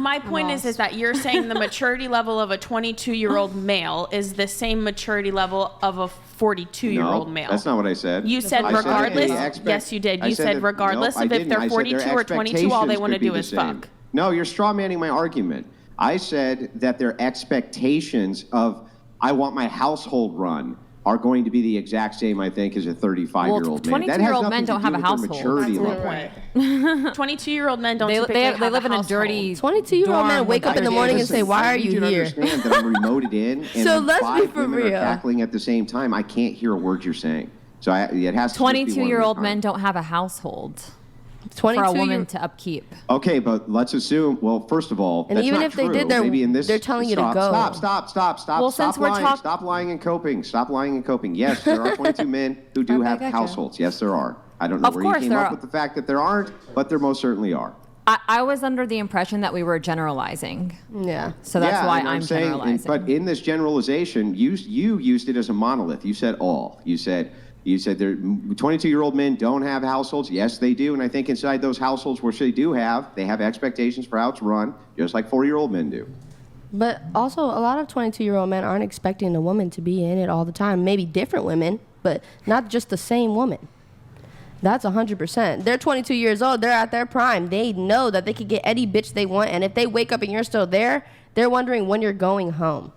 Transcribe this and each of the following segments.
my point is that you're saying the maturity level of a 22-year-old male is the same maturity level of a 42-year-old male. That's not what I said. You said regardless. Yes, you did. You said regardless of if they're 42 or 22, all they want to do is fuck. No, you're straw manning my argument. I said that their expectations of I want my household run are going to be the exact same, I think, as a 35-year-old man. 22-year-old men don't have a household. Maturity level. Right. 22-year-old men don't typically have they live a in a dirty 22-year-old men wake up in the morning and say, why are you here? Understand that I'm remoted in, and so let's be five for women real. are cackling at the same time. I can't hear a word you're saying. So it has to 22-year-old men don't have a household. 22 for a woman to upkeep. Okay, but let's assume. Well, first of all, and that's even not if true. they did, they're telling you to go. Stop. Well, Stop lying. Stop lying and coping. Stop lying and coping. Yes, there are 22 men who do have households. Yes, there are. I don't know where you came up with the fact that there aren't, but there most certainly are. I was under the impression that we were generalizing. Yeah. So that's why I'm generalizing. But in this generalization, you used it as a monolith. You said all. You said 22-year-old men don't have households. Yes, they do. And I think inside those households, which they do have, they have expectations for how it's run, just like 40-year-old men do. But also, a lot of 22-year-old men aren't expecting a woman to be in it all the time. Maybe different women, but not just the same woman. That's 100%. They're 22 years old. They're at their prime. They know that they could get any bitch they want. And if they wake up and you're still there, they're wondering when you're going home.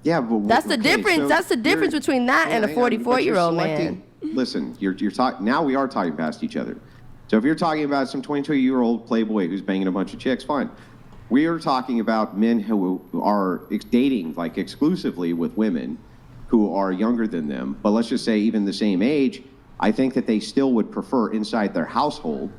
Yeah, but that's the difference. So that's the difference between that and a 44-year-old man. Listen, you're talking. Now we are talking past each other. So if you're talking about some 22-year-old playboy who's banging a bunch of chicks, fine. We are talking about men who are dating like exclusively with women who are younger than them, but let's just say even the same age. I think that they still would prefer inside their household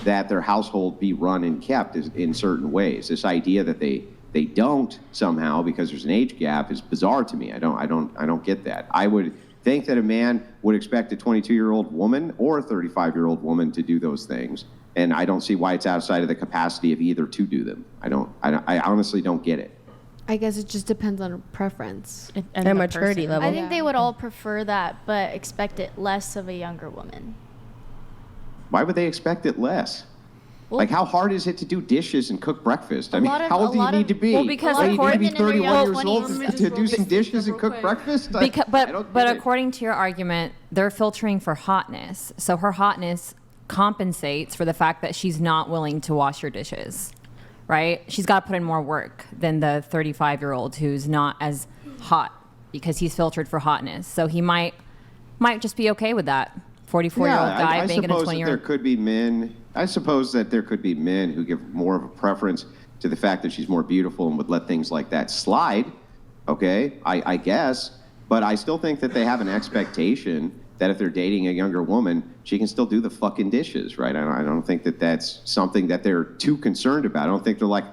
that their household be run and kept in certain ways. This idea that they don't somehow because there's an age gap is bizarre to me. I don't get that. I would think that a man would expect a 22-year-old woman or a 35-year-old woman to do those things, and I don't see why it's outside of the capacity of either to do them. I honestly don't get it. I guess it just depends on preference and their maturity level. I think they would all prefer that, but expect it less of a younger woman. Why would they expect it less? Well, like, how hard is it to do dishes and cook breakfast? I mean, how old do you need to be? Well, because you need to be 31 years old to do some dishes and cook breakfast? But according to your argument, they're filtering for hotness. So her hotness compensates for the fact that she's not willing to wash your dishes, right? She's got to put in more work than the 35-year-old who's not as hot because he's filtered for hotness. So he might just be okay with that. 44-year-old guy banging a 20-year-old. I suppose that there could be men who give more of a preference to the fact that she's more beautiful and would let things like that slide. Okay, I guess. But I still think that they have an expectation that if they're dating a younger woman, she can still do the fucking dishes, right? I don't think that that's something that they're too concerned about. I don't think they're like,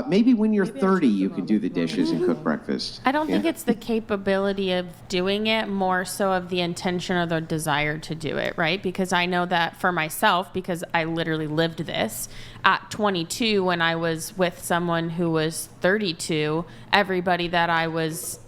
maybe when you're 30, you can do the dishes and cook breakfast. I don't think it's the capability of doing it, more so of the intention or the desire to do it, right? Because I know that for myself, because I literally lived this, at 22, when I was with someone who was 32, everybody that I was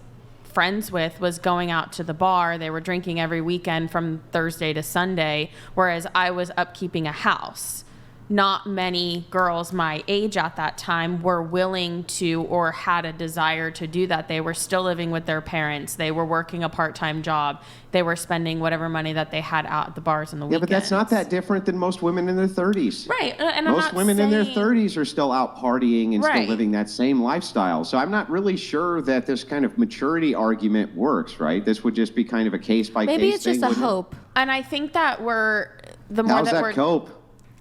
friends with was going out to the bar. They were drinking every weekend from Thursday to Sunday, whereas I was upkeeping a house. Not many girls my age at that time were willing to or had a desire to do that. They were still living with their parents. They were working a part-time job. They were spending whatever money that they had out at the bars in the weekends. Yeah, but that's not that different than most women in their 30s. Right. And most women in their 30s are still out partying and still living that same lifestyle. So I'm not really sure that this kind of maturity argument works, right? This would just be kind of a case-by-case thing. Maybe it's just a hope. And I think that the more How's that that we're... cope?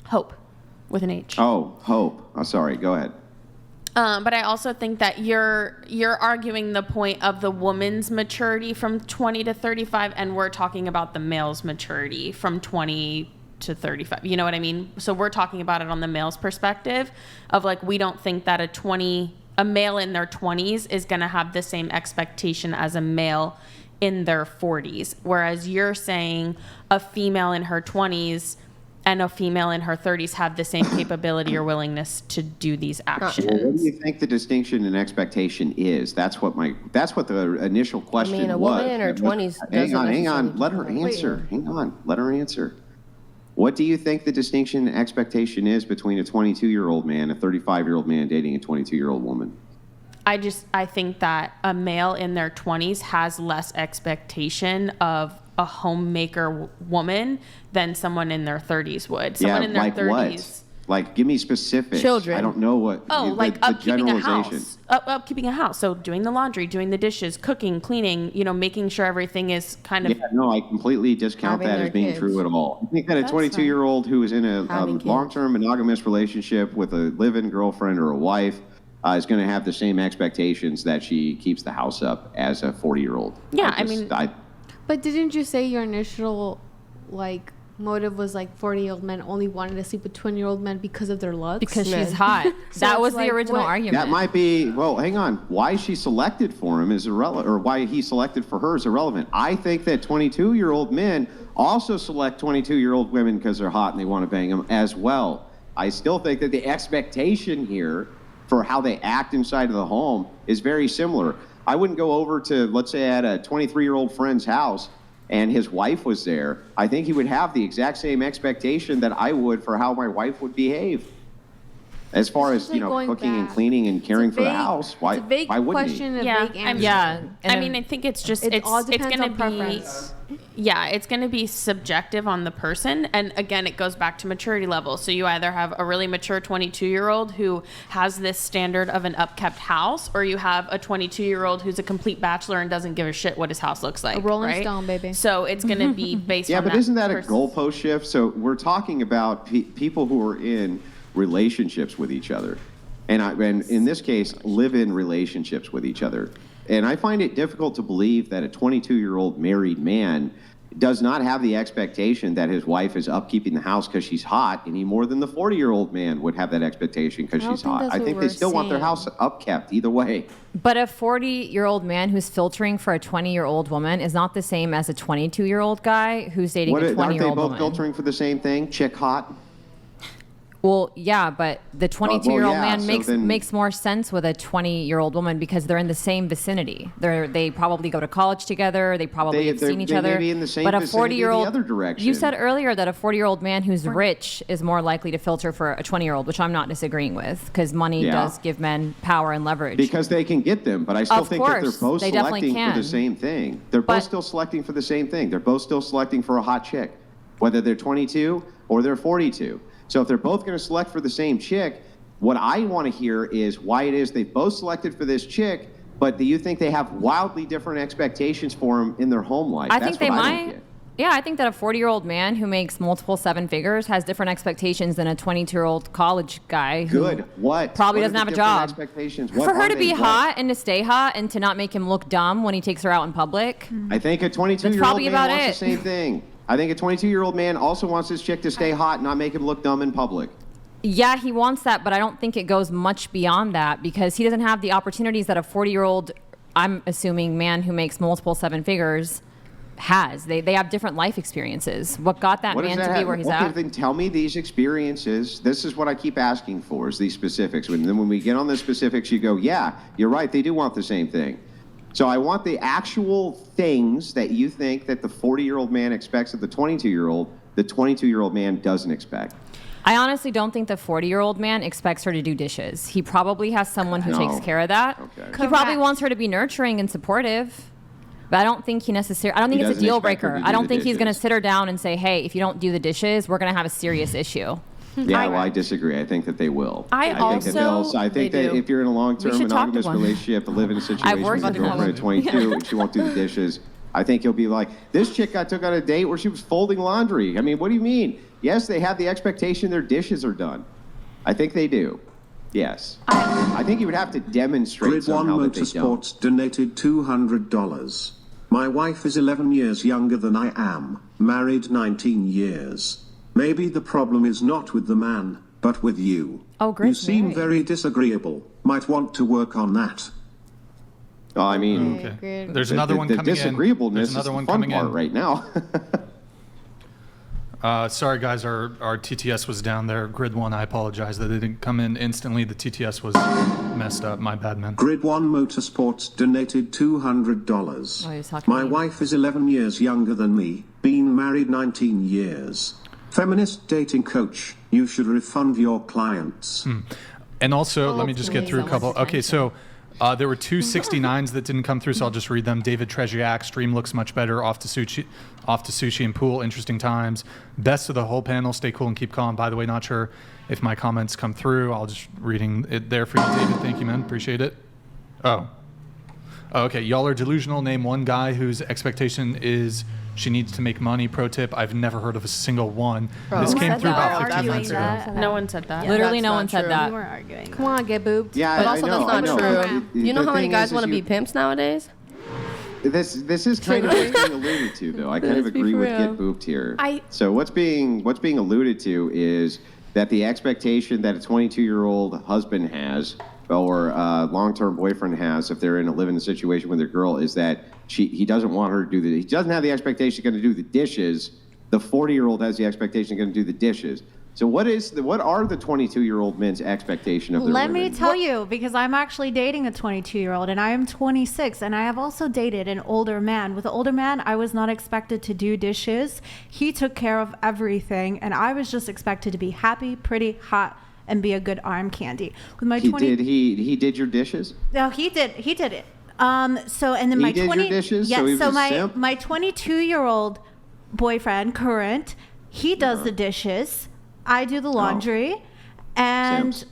Hope. With an H. Oh, hope. Oh, sorry. Go ahead. But I also think that you're arguing the point of the woman's maturity from 20 to 35, and we're talking about the male's maturity from 20 to 35. You know what I mean? So we're talking about it on the male's perspective of like, we don't think that a male in their 20s is going to have the same expectation as a male in their 40s. Whereas you're saying a female in her 20s and a female in her 30s have the same capability or willingness to do these actions. Well, what do you think the distinction in expectation is? That's what the initial question was. A woman in her 20s Hang on. Let her answer. Hang on. Let her answer. What do you think the distinction and expectation is between a 22-year-old man, a 35-year-old man dating a 22-year-old woman? I think that a male in their 20s has less expectation of a homemaker woman than someone in their 30s would. Someone in their like 30s. What? Like, give me specifics. Children. I don't know what. Like the upkeeping a generalization. house. Upkeeping a house. So doing the laundry, doing the dishes, cooking, cleaning, making sure everything is kind of. Yeah, no, I completely discount Having that their as being kids. true at all. I think that a That's 22-year-old who is in a Having kids. long-term monogamous relationship with a live-in girlfriend or a wife is going to have the same expectations that she keeps the house up as a 40-year-old. Yeah, But didn't you say your initial motive was 40-year-old men only wanted to sleep with 20-year-old men because of their looks? Because Man. she's hot. So That it's was the like, original what- argument. That might be, well, hang on. Why she selected for him is irrelevant, or why he selected for her is irrelevant. I think that 22-year-old men also select 22-year-old women because they're hot and they want to bang them as well. I still think that the expectation here for how they act inside of the home is very similar. I wouldn't go over to, let's say, at a 23-year-old friend's house and his wife was there. I think he would have the exact same expectation that I would for how my wife would behave. As far as, going cooking and back. cleaning and caring for the vague- house, why It's a vague wouldn't question, he? a Yeah, vague I answer. mean- Yeah. I think it's just It all it's depends going on to preference. it's going to be subjective on the person, and again, it goes back to maturity level. So you either have a really mature 22-year-old who has this standard of an upkept house, or you have a 22-year-old who's a complete bachelor and doesn't give a shit what his house looks like. A Rolling right? Stone, baby. So it's going to be based Yeah, on but that isn't that a person. goalpost shift? So we're talking about people who are in relationships with each other. And in this case, live-in relationships with each other. And I find it difficult to believe that a 22-year-old married man does not have the expectation that his wife is upkeeping the house because she's hot any more than the 40-year-old man would have that expectation because I don't she's think hot. that's I what think they we're still want their saying. house upkept either way. But a 40-year-old man who's filtering for a 20-year-old woman is not the same as a 22-year-old guy who's dating a Aren't they 20-year-old both woman. filtering for the same thing? Chick hot? Well, yeah, but the 22-year-old yeah, man so then- makes more sense with a 20-year-old woman because they're in the same vicinity. They probably go to college together. They probably have seen each they other. may be in the same but a vicinity the 40-year-old, other direction. you said earlier that a 40-year-old man who's rich is more likely to filter for a 20-year-old, which I'm not disagreeing with because money Yeah. does give men power and leverage. Because they can get them, but I still Of think that they're course, both they definitely selecting for the can. same thing. They're But- both still selecting for the same thing. They're both still selecting for a hot chick, whether they're 22 or they're 42. So if they're both going to select for the same chick, what I want to hear is why it is they both selected for this chick, but do you think they have wildly different expectations for them in their home life? I That's think they what I don't might. get. Yeah, I think that a 40-year-old man who makes multiple seven figures has different expectations than a 22-year-old college guy who Good. What? probably What are doesn't the have a different job. Expectations? What For her are to they? be What? hot and to stay hot and to not make him look dumb when he takes her out in public. I think a 22-year-old probably man about wants it. the same thing. I think a 22-year-old man also wants his chick to stay hot and not make him look dumb in public. Yeah, he wants that, but I don't think it goes much beyond that because he doesn't have the opportunities that a 40-year-old, I'm assuming, man who makes multiple seven figures has. They have different life experiences. What got that What does man that to be have- where he's okay, at? then tell me these experiences. This is what I keep asking for, is these specifics. And then when we get on the specifics, you go, yeah, you're right, they do want the same thing. So I want the actual things that you think that the 40-year-old man expects of the 22-year-old man doesn't expect. I honestly don't think the 40-year-old man expects her to do dishes. He probably has someone who No. takes care of that. Okay. He probably Correct. wants her to be nurturing and supportive. But I don't think he necessarily. I don't think He it's a doesn't deal expect her breaker. to do I don't the think he's going to dishes. sit her down and say, "Hey, if you don't do the dishes, we're going to have a serious issue." Yeah, well, I disagree. I think that they will. I think that also- I think They that do. if you're in a long-term We should talk to monogamous one. relationship, to live in a situation worked with a with girlfriend one. at 22 and she won't do the dishes, I think you'll be like, this chick got took on a date where she was folding laundry. I mean, what do you mean? Yes, they have the expectation their dishes are done. I think they do. Yes. I think you would have to demonstrate Grid One somehow that they don't. Motorsports donated $200. My wife is 11 years younger than I am, married 19 years. Maybe the problem is not with the man, but with you. Oh, You Grid's seem married. very disagreeable. Might want to work on that. Oh, I mean, Okay, great. There's another one the coming in. disagreeableness There's another is one the fun coming part in. right now. Sorry, guys, our TTS was down there. Grid 1, I apologize that it didn't come in instantly. The TTS was messed up. My bad, man. Grid One Motorsports donated $200. Oh, he was talking My to me. wife is 11 years younger than me, been married 19 years. Feminist dating coach, you should refund your clients. And also, let me just get through a couple. Okay, so there were two 69s that didn't come through, so I'll just read them. David Treziak, stream looks much better. Off to sushi and pool, interesting times. Best of the whole panel, stay cool and keep calm. By the way, not sure if my comments come through. I'll just reading it there for you, David. Thank you, man. Appreciate it. Oh, okay. Y'all are delusional. Name one guy whose expectation is she needs to make money. Pro tip, I've never heard of a single one. This came through about 15 minutes ago. No one said that. Literally, That's no not one said true. that. We weren't arguing. Come on, get boobed. Yeah, But I also, know, I that's know. not true. The- You know the how many thing guys is want to you- be pimps nowadays? This is kind of what's being alluded to, though. I kind of Let's be agree for with real. get booped here. I- So what's being alluded to is that the expectation that a 22-year-old husband has or a long-term boyfriend has, if they're in a situation with their girl, is that he doesn't want her to do he doesn't have the expectation she's going to do the dishes. The 40-year-old has the expectation she's going to do the dishes. So what are the 22-year-old men's expectation of their Let women? me tell you, because I'm actually dating a 22-year-old and I am 26, and I have also dated an older man. With the older man, I was not expected to do dishes. He took care of everything, and I was just expected to be happy, pretty, hot, and be a good arm candy. With my He did your dishes? No, he did it. So and then He my did your 20 dishes? Yes, So he was a my simp? my 22-year-old boyfriend, current, he does Uh-huh. the dishes. I do the laundry, and Simps.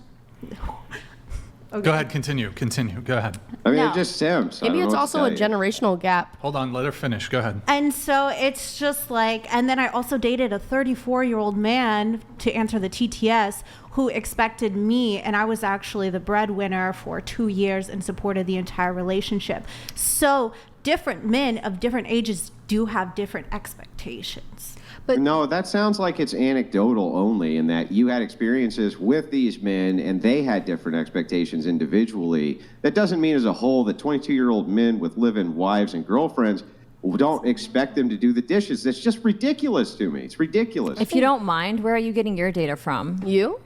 Go ahead, continue. Go ahead. I mean, No. they're just simps. I Maybe don't it's know what also to a tell you. generational gap. Hold on, let her finish. Go ahead. And so it's just like, and then I also dated a 34-year-old man to answer the TTS who expected me, and I was actually the breadwinner for 2 years and supported the entire relationship. So different men of different ages do have different expectations. No, that sounds like it's anecdotal only, in that you had experiences with these men and they had different expectations individually. That doesn't mean as a whole that 22-year-old men with live-in wives and girlfriends don't expect them to do the dishes. That's just ridiculous to me. It's ridiculous. If you don't mind, where are you getting your data from? You?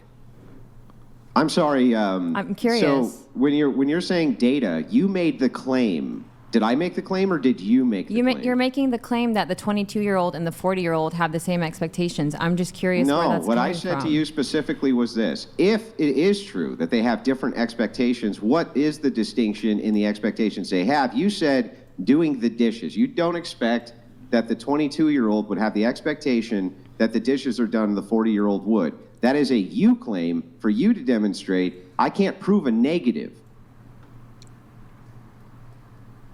I'm sorry. I'm curious. So when you're saying data, you made the claim. Did I make the claim or did you make the claim? You're making the claim that the 22-year-old and the 40-year-old have the same expectations. I'm just curious where No, that's what I coming said from. to you specifically was this. If it is true that they have different expectations, what is the distinction in the expectations they have? You said doing the dishes. You don't expect that the 22-year-old would have the expectation that the dishes are done the 40-year-old would. That is a you claim for you to demonstrate. I can't prove a negative.